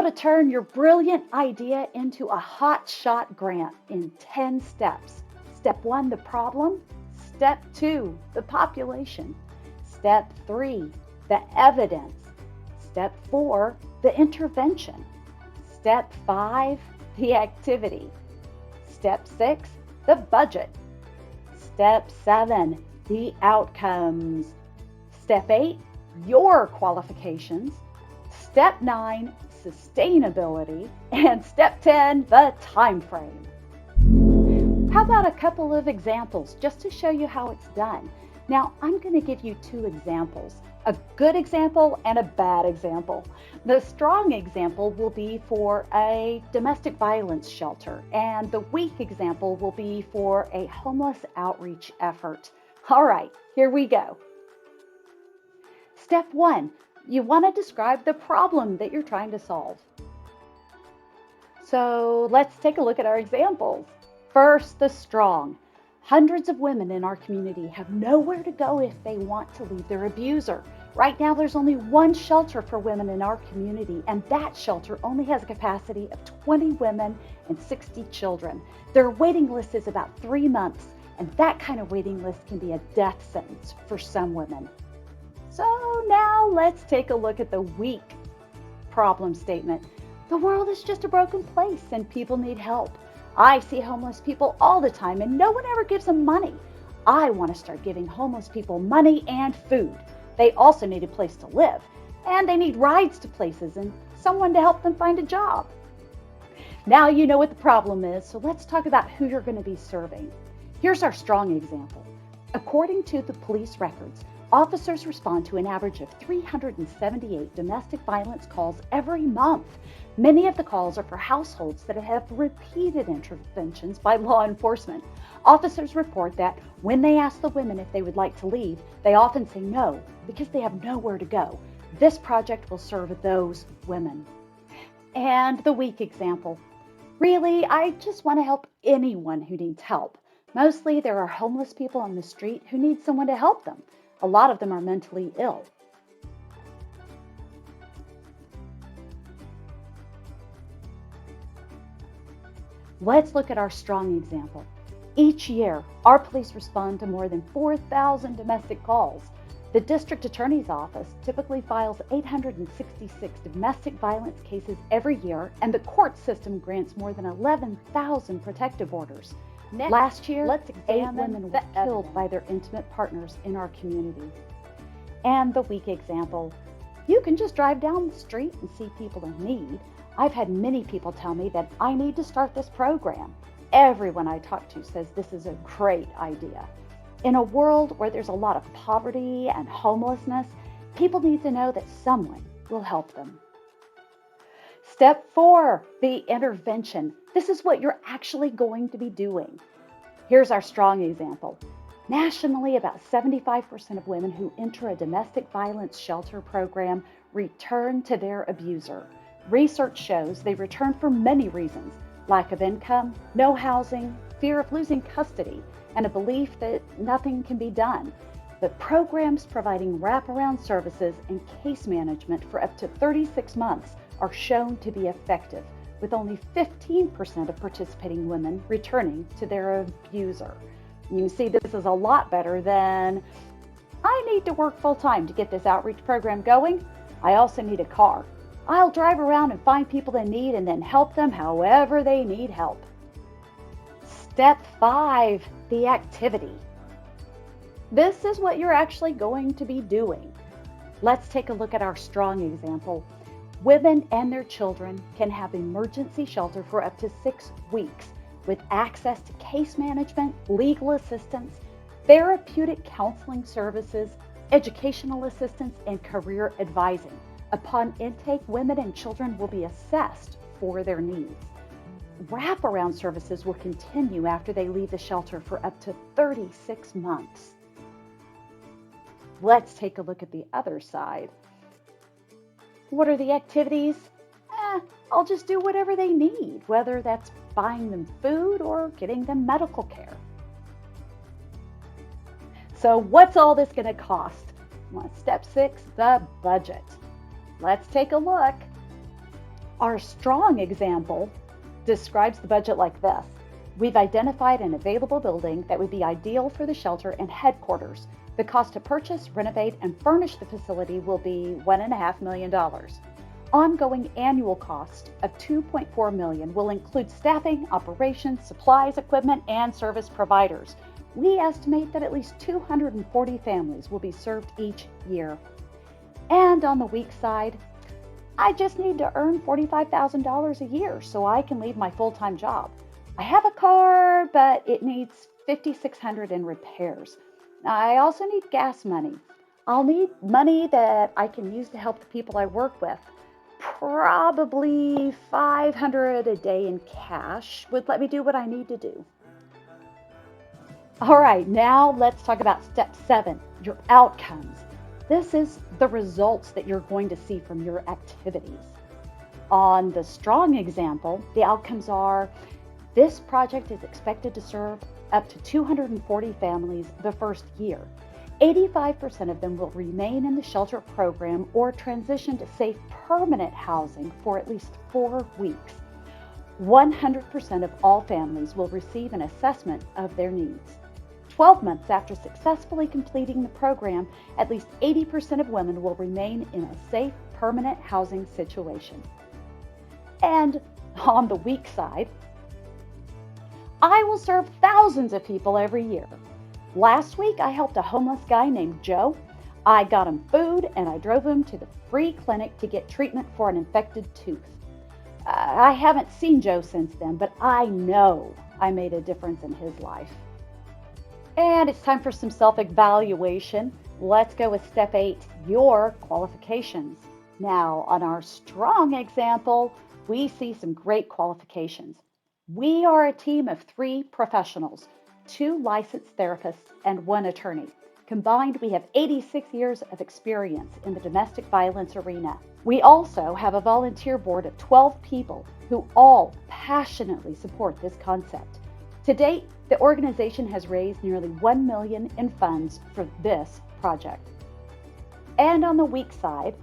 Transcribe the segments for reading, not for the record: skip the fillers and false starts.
to turn your brilliant idea into a HotShot grant in 10 steps. Step 1, the problem. Step 2, the population. Step 3, the evidence. Step 4, the intervention. Step 5, the activity. Step 6, the budget. Step 7, the outcomes. Step 8, your qualifications. Step 9, sustainability. And step 10, the time frame. How about a couple of examples just to show you how it's done? Now, I'm going to give you 2 examples, a good example and a bad example. The strong example will be for a domestic violence shelter, and the weak example will be for a homeless outreach effort. All right, here we go. Step 1, you want to describe the problem that you're trying to solve. So let's take a look at our examples. First, the strong. Hundreds of women in our community have nowhere to go if they want to leave their abuser. Right now, there's only one shelter for women in our community, and that shelter only has a capacity of 20 women and 60 children. Their waiting list is about 3 months, and that kind of waiting list can be a death sentence for some women. So now let's take a look at the weak problem statement. The world is just a broken place, and people need help. I see homeless people all the time, and no one ever gives them money. I want to start giving homeless people money and food. They also need a place to live, and they need rides to places and someone to help them find a job. Now you know what the problem is, so let's talk about who you're going to be serving. Here's our strong example. According to the police records, officers respond to an average of 378 domestic violence calls every month. Many of the calls are for households that have repeated interventions by law enforcement. Officers report that when they ask the women if they would like to leave, they often say no because they have nowhere to go. This project will serve those women. And the weak example. Really, I just want to help anyone who needs help. Mostly there are homeless people on the street who need someone to help them. A lot of them are mentally ill. Let's look at our strong example. Each year, our police respond to more than 4,000 domestic calls. The district attorney's office typically files 866 domestic violence cases every year, and the court system grants more than 11,000 protective orders. Last year, 8 women were killed by their intimate partners in our community. And the weak example. You can just drive down the street and see people in need. I've had many people tell me that I need to start this program. Everyone I talk to says this is a great idea. In a world where there's a lot of poverty and homelessness, people need to know that someone will help them. Step 4, the intervention. This is what you're actually going to be doing. Here's our strong example. Nationally, about 75% of women who enter a domestic violence shelter program return to their abuser. Research shows they return for many reasons: lack of income, no housing, fear of losing custody, and a belief that nothing can be done. But programs providing wraparound services and case management for up to 36 months are shown to be effective, with only 15% of participating women returning to their abuser. You see, this is a lot better than, I need to work full-time to get this outreach program going. I also need a car. I'll drive around and find people in need and then help them however they need help. Step 5, the activity. This is what you're actually going to be doing. Let's take a look at our strong example. Women and their children can have emergency shelter for up to 6 weeks with access to case management, legal assistance, therapeutic counseling services, educational assistance, and career advising. Upon intake, women and children will be assessed for their needs. Wraparound services will continue after they leave the shelter for up to 36 months. Let's take a look at the other side. What are the activities? I'll just do whatever they need, whether that's buying them food or getting them medical care. So what's all this going to cost? Well, step 6, the budget. Let's take a look. Our strong example describes the budget like this. We've identified an available building that would be ideal for the shelter and headquarters. The cost to purchase, renovate, and furnish the facility will be $1.5 million. Ongoing annual cost of $2.4 million will include staffing, operations, supplies, equipment, and service providers. We estimate that at least 240 families will be served each year. And on the weak side, I just need to earn $45,000 a year so I can leave my full-time job. I have a car, but it needs $5,600 in repairs. I also need gas money. I'll need money that I can use to help the people I work with. Probably $500 a day in cash would let me do what I need to do. All right, now let's talk about step 7, your outcomes. This is the results that you're going to see from your activities. On the strong example, the outcomes are this project is expected to serve up to 240 families the first year. 85% of them will remain in the shelter program or transition to safe permanent housing for at least 4 weeks. 100% of all families will receive an assessment of their needs. 12 months after successfully completing the program, at least 80% of women will remain in a safe permanent housing situation. And on the weak side, I will serve thousands of people every year. Last week, I helped a homeless guy named Joe. I got him food and I drove him to the free clinic to get treatment for an infected tooth. I haven't seen Joe since then, but I know I made a difference in his life. And it's time for some self-evaluation. Let's go with step 8, your qualifications. Now, on our strong example, we see some great qualifications. We are a team of 3 professionals, 2 licensed therapists, and 1 attorney. Combined, we have 86 years of experience in the domestic violence arena. We also have a volunteer board of 12 people who all passionately support this concept. To date, the organization has raised nearly $1 million in funds for this project. And on the weak side,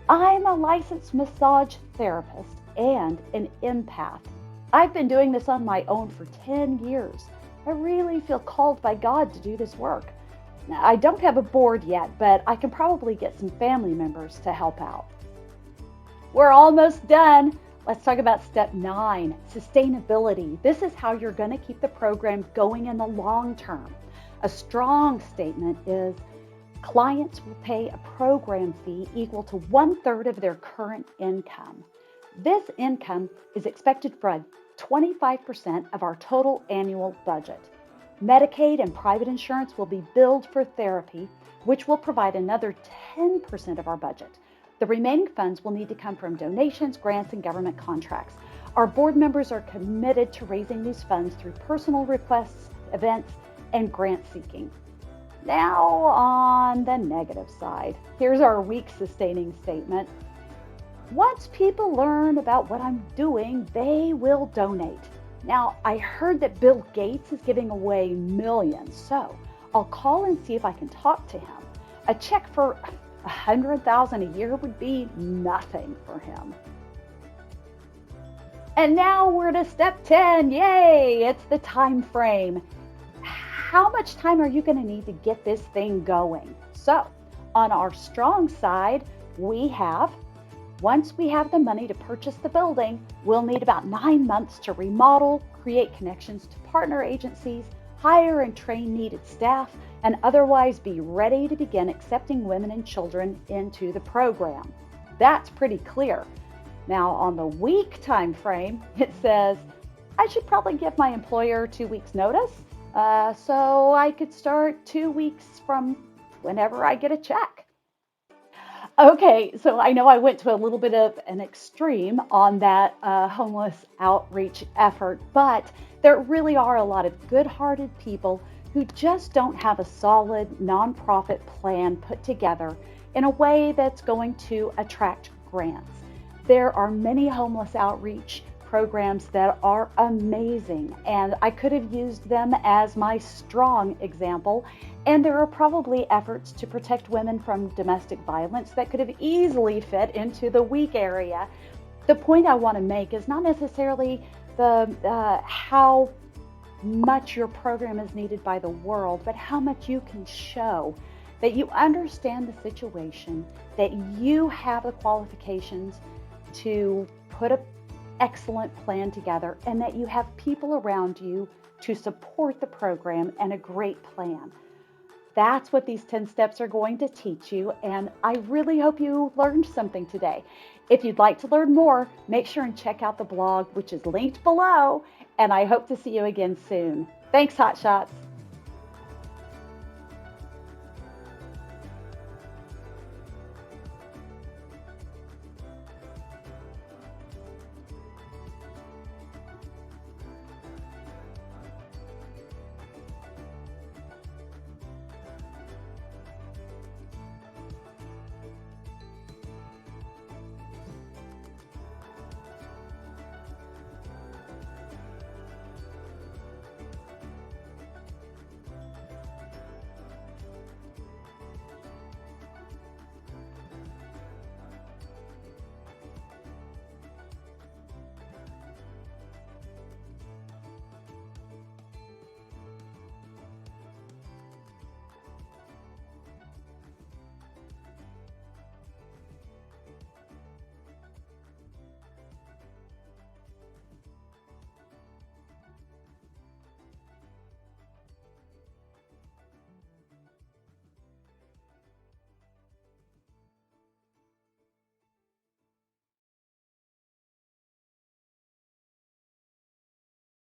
I'm a licensed massage therapist and an empath. I've been doing this on my own for 10 years. I really feel called by God to do this work. Now, I don't have a board yet, but I can probably get some family members to help out. We're almost done. Let's talk about step 9, sustainability. This is how you're going to keep the program going in the long term. A strong statement is clients will pay a program fee equal to 1/3 of their current income. This income is expected for 25% of our total annual budget. Medicaid and private insurance will be billed for therapy, which will provide another 10% of our budget. The remaining funds will need to come from donations, grants, and government contracts. Our board members are committed to raising these funds through personal requests, events, and grant seeking. Now, on the negative side, here's our weak sustaining statement. Once people learn about what I'm doing, they will donate. Now, I heard that Bill Gates is giving away millions, so I'll call and see if I can talk to him. A check for $100,000 a year would be nothing for him. And now we're to step 10. Yay! It's the time frame. How much time are you going to need to get this thing going? So, on our strong side, once we have the money to purchase the building, we'll need about 9 months to remodel, create connections to partner agencies, hire and train needed staff, and otherwise be ready to begin accepting women and children into the program. That's pretty clear. Now, on the week time frame, it says, I should probably give my employer 2 weeks notice, so I could start 2 weeks from whenever I get a check. Okay, so I know I went to a little bit of an extreme on that homeless outreach effort, but there really are a lot of good-hearted people who just don't have a solid nonprofit plan put together in a way that's going to attract grants. There are many homeless outreach programs that are amazing, and I could have used them as my strong example. And there are probably efforts to protect women from domestic violence that could have easily fit into the weak area. The point I want to make is not necessarily how much your program is needed by the world, but how much you can show that you understand the situation, that you have the qualifications to put an excellent plan together, and that you have people around you to support the program and a great plan. That's what these 10 steps are going to teach you, and I really hope you learned something today. If you'd like to learn more, make sure and check out the blog, which is linked below, and I hope to see you again soon. Thanks, Hotshots.